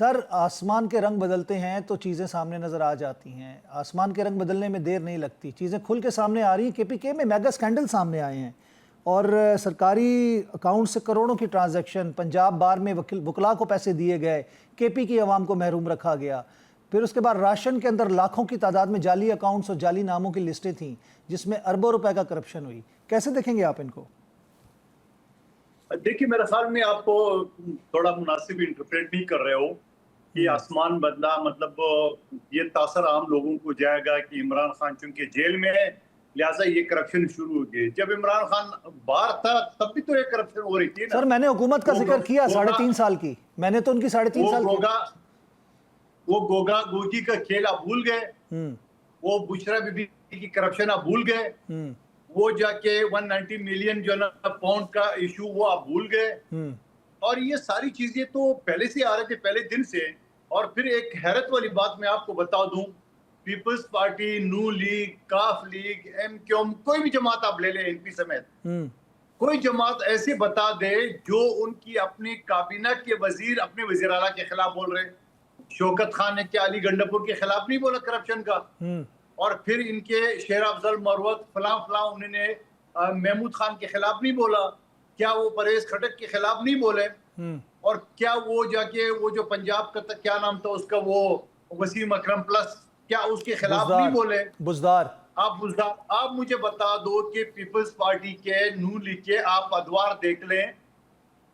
Sir, आसमान के रंग बदलते हैं तो चीज़ें सामने नज़र आ जाती हैं। आसमान के रंग बदलने में देर नहीं लगती, चीज़ें खुल के सामने आ रही हैं। केपीके में मेगा स्कैंडल सामने आए हैं और सरकारी अकाउंट से करोड़ों की ट्रांजैक्शन, पंजाब बार में वकला को पैसे दिए गए, केपी की आवाम को महरूम रखा गया। फिर उसके बाद राशन के अंदर लाखों की तादाद में जाली अकाउंट्स और जाली नामों की लिस्टें थीं जिसमें अरबों रुपए का करप्शन हुई। कैसे देखेंगे आप इनको? देखिए, मेरे ख्याल में आपको थोड़ा मुनासिब इंटरप्रेट नहीं कर रहे हो कि आसमान बदला मतलब ये तासर आम लोगों को जाएगा कि इमरान खान चूंकि जेल में है लिहाजा ये करप्शन शुरू हो गई। जब इमरान खान बाहर था तब भी तो ये करप्शन हो रही थी ना। सर, मैंने हुकूमत का जिक्र किया 3.5 साल की, मैंने तो उनकी 3.5 साल की। वो गोगा गोगी का खेल आप भूल गए, वो बुशरा बीबी की करप्शन आप भूल गए, वो जाके 190 मिलियन जो ना पाउंड का इशू वो आप भूल गए। और ये सारी चीजें तो पहले से आ रहे थे, पहले दिन से। और फिर एक हैरत वाली बात मैं आपको बता दूं, पीपल्स पार्टी, नू लीग, काफ लीग, एमक्यूएम, कोई भी जमात आप ले लें एनपी समेत, कोई जमात ऐसे बता दे जो उनकी अपनी काबीना के वजीर अपने वजीर आला के खिलाफ बोल रहे। शौकत खान ने क्या अली गंडापुर के खिलाफ नहीं बोला करप्शन का, और फिर इनके शेर अफजल मरवत फलां फलां उन्होंने महमूद खान के खिलाफ नहीं बोला, क्या वो परवेज खटक के खिलाफ नहीं बोले, और क्या वो जाके वो जो पंजाब का क्या नाम था उसका वो वसीम अकरम प्लस क्या उसके खिलाफ नहीं बोले? बुज़दार। आप मुझे बता दो कि पीपल्स पार्टी के, नू लीग के आप अदवार देख लें,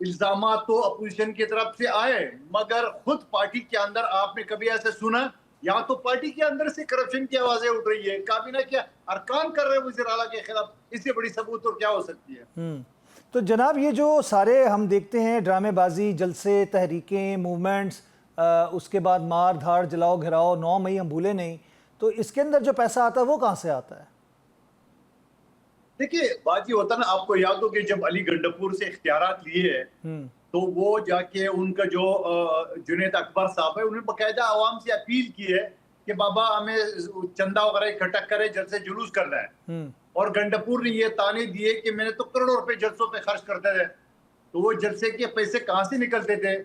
इल्जामात तो अपोजिशन की तरफ से आए मगर खुद पार्टी के अंदर आपने कभी ऐसे सुना? यहाँ तो पार्टी के अंदर से करप्शन की आवाजें उठ रही है, काबीना क्या अरकान कर रहे हैं वज़ीर आला के खिलाफ। इससे बड़ी सबूत तो क्या हो सकती है? तो जनाब, ये जो सारे हम देखते हैं ड्रामेबाजी, जलसे, तहरीकें, मूवमेंट्स, उसके बाद मार धाड़, जलाओ घिराओ, 9 मई हम भूले नहीं, तो इसके अंदर जो पैसा आता है वो कहाँ से आता है? देखिए, बात ये होता है ना, आपको याद हो कि जब अली गंडापुर से इख्तियारात लिए तो वो जाके उनका जो जुनैद अकबर साहब है उन्होंने बाकायदा आवाम से अपील की है कि बाबा हमें चंदा वगैरह इकट्ठा करे, जलसे जुलूस करना है। और गंडापुर ने ये ताने दिए कि मैंने तो करोड़ों रुपए जलसों पे खर्च करते थे। तो वो जलसे के पैसे कहाँ से निकलते थे?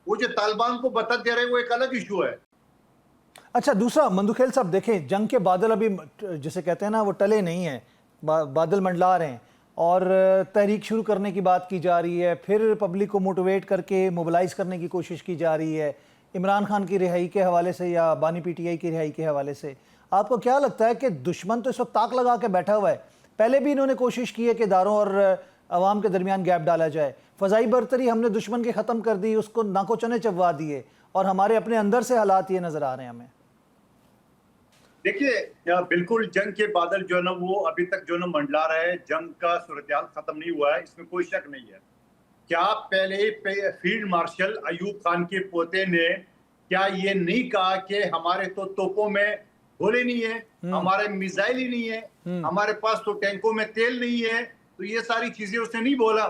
वो जो तालिबान को बता दे रहे वो एक अलग इशू है। अच्छा, दूसरा मंदुखेल साहब, देखें जंग के बादल अभी जिसे कहते हैं ना वो टले नहीं है, बादल मंडला रहे हैं और तहरीक शुरू करने की बात की जा रही है, फिर पब्लिक को मोटिवेट करके मोबिलाइज करने की कोशिश की जा रही है इमरान खान की रिहाई के हवाले से या बानी पीटीआई की रिहाई के हवाले से। आपको क्या लगता है कि दुश्मन तो इस वक्त ताक लगा के बैठा हुआ है? पहले भी इन्होंने कोशिश की है कि इदारों और अवाम के दरमियान गैप डाला जाए, फ़ज़ाई बरतरी हमने दुश्मन के ख़त्म कर दी, उसको नाको चने चबवा दिए, और हमारे अपने अंदर से हालात ये नज़र आ रहे हैं हमें। देखिए, बिल्कुल जंग के बादल जो है ना वो अभी तक जो है ना मंडला रहा है, जंग का सूरत-ए-हाल खत्म नहीं हुआ है, इसमें कोई शक नहीं है। क्या पहले फील्ड मार्शल अयूब खान के पोते ने क्या ये नहीं कहा कि हमारे तो तोपों में गोले नहीं है, हमारे मिसाइल ही नहीं है, हमारे पास तो टैंकों में तेल नहीं है? तो ये सारी चीजें उसने नहीं बोला।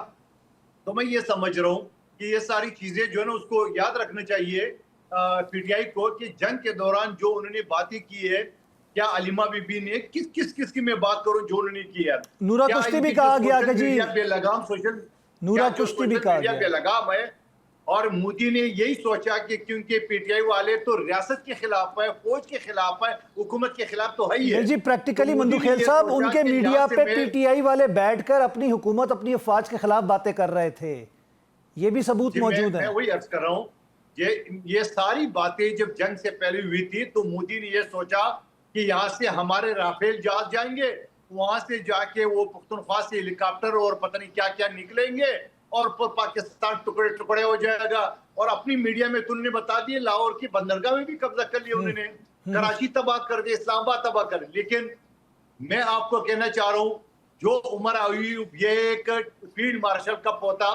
तो मैं ये समझ रहा हूँ कि ये सारी चीजें जो है ना उसको याद रखना चाहिए पीटीआई को कि जंग के दौरान जो उन्होंने बातें की है, क्या अलीमा बीबी ने किस की मैं बात करूं जो उन्होंने की है? नूरा कुश्ती भी कहा गया कि जी बेलगाम सोशल नूरा कुश्ती भी कहा गया बेलगाम है, और मोदी ने यही सोचा कि क्योंकि पीटीआई वाले तो रियासत के खिलाफ है, फौज के खिलाफ है, हुकूमत के खिलाफ तो है ही है। जी, प्रैक्टिकली मंदुखेल साहब, उनके मीडिया पे पीटीआई वाले बैठकर अपनी हुकूमत, अपनी अफवाज के खिलाफ बातें कर रहे थे, ये भी सबूत मौजूद है। मैं वही अर्ज कर रहा हूँ, ये सारी बातें जब जंग से पहले हुई थी तो मोदी ने ये सोचा कि यहाँ से हमारे राफेल जहाज जाएंगे, वहां से जाके वो पुख्तनख्वा से हेलीकॉप्टर और पता नहीं क्या क्या निकलेंगे और पाकिस्तान टुकड़े टुकड़े हो जाएगा। और अपनी मीडिया में तुमने बता दिए, लाहौर की बंदरगाह में भी कब्जा कर लिया उन्होंने, कराची तबाह कर दिया, इस्लामाबाद तबाह कर दिया। लेकिन मैं आपको कहना चाह रहा हूँ, जो उमर अयूब ये एक फील्ड मार्शल का पोता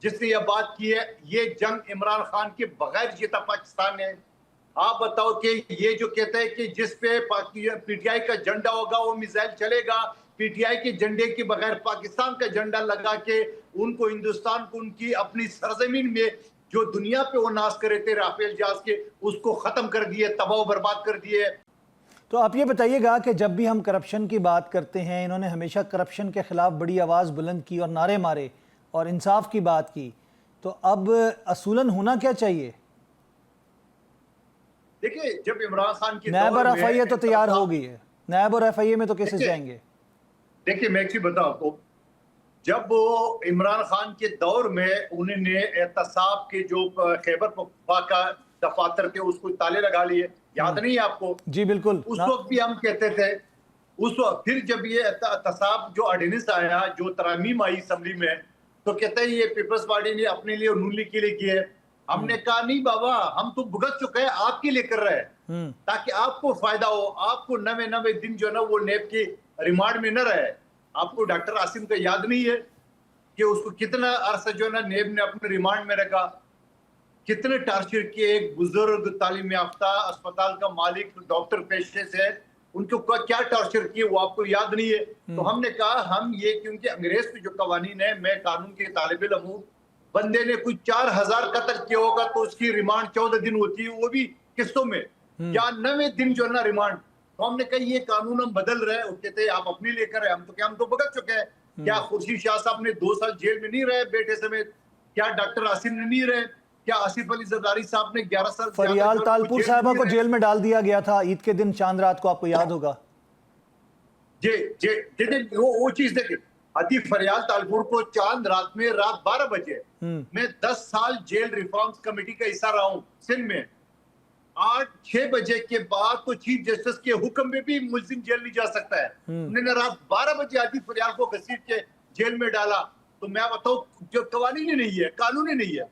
जिसने यह बात की है, ये जंग इमरान खान के बगैर जीता पाकिस्तान ने। आप बताओ कि ये जो कहते हैं कि जिस पे पीटीआई का झंडा होगा वो मिसाइल चलेगा, पीटीआई के झंडे के बगैर पाकिस्तान का झंडा लगा के उनको हिंदुस्तान को उनकी अपनी सरजमीन में जो दुनिया पे वो नाश करे थे राफेल जहाज के, उसको खत्म कर दिए, तबाह बर्बाद कर दिए। तो आप ये बताइएगा कि जब भी हम करप्शन की बात करते हैं, इन्होंने हमेशा करप्शन के खिलाफ बड़ी आवाज़ बुलंद की और नारे मारे और इंसाफ की बात की, तो अब असूलन होना क्या चाहिए? देखिए जब इमरान खान की नैब और दौर में एफआईए तो तैयार इंतखाब- हो गई है, नैब और एफआईए में तो केसेस देखिए जाएंगे। देखिए मैं एक चीज बताऊं आपको, जब वो इमरान खान के दौर में उन्होंने एहतसाब के जो खैबर पख्तूनख्वा का दफातर थे उसको ताले लगा लिए, याद नहीं है आपको? जी बिल्कुल उस ना। वक्त भी हम कहते थे, उस वक्त फिर जब ये एहतसाब जो ऑर्डिनेंस आया, जो तरमीम आई असम्बली में, तो कहते हैं ये पीपल्स पार्टी ने अपने लिए और नून लीग के लिए किए। हमने कहा नहीं बाबा, हम तो भुगत चुके हैं, आपके लिए कर रहे हैं ताकि आपको फायदा हो, आपको नवे नवे दिन जो है ना वो नेब की रिमांड में न रहे। आपको डॉक्टर आसिम का याद नहीं है कि उसको कितना अरसा जो है ना नेब ने अपने रिमांड में रखा, कितने टॉर्चर किए। एक बुजुर्ग तालीम याफ्ता अस्पताल का मालिक डॉक्टर पेशे से, उनको क्या टॉर्चर किए वो आपको याद नहीं है। तो हमने कहा हम ये, क्योंकि अंग्रेज के जो कवानीन है, मैं कानून के तालिब इल्म हूँ, बंदे ने कुछ 4000 कत्ल किया होगा तो उसकी रिमांड 14 दिन होती है, वो भी किस्तों में, या 90 दिन जो है ना रिमांड। तो हमने कहा ये कानून हम बदल रहे हैं। वो कहते आप अपने लिए कर रहे हैं, हम तो क्या, हम तो भुगत चुके हैं। क्या खुर्शीद शाह साहब ने 2 साल जेल में नहीं रहे बेटे समेत? क्या डॉक्टर आसिम ने नहीं रहे? क्या आसिफ अली जरदारी साहब ने 11 साल फरियाल तालपुर साहबा को जेल में डाल दिया गया था ईद के दिन चांद रात को, आपको याद होगा? जी जी जी, वो चीज देखिए, अति फरियाल तालपुर को चांद रात में, रात 12 बजे, मैं 10 साल जेल रिफॉर्म्स कमेटी का हिस्सा रहा हूं सिंध में। 6 बजे के बाद तो चीफ जस्टिस के हुक्म में भी मुल्जिम जेल नहीं जा सकता है। उन्होंने रात 12 बजे आदि फरियाल को घसीट के जेल में डाला। तो मैं बताऊं, जो कवानीन ही नहीं है, कानून ही नहीं है।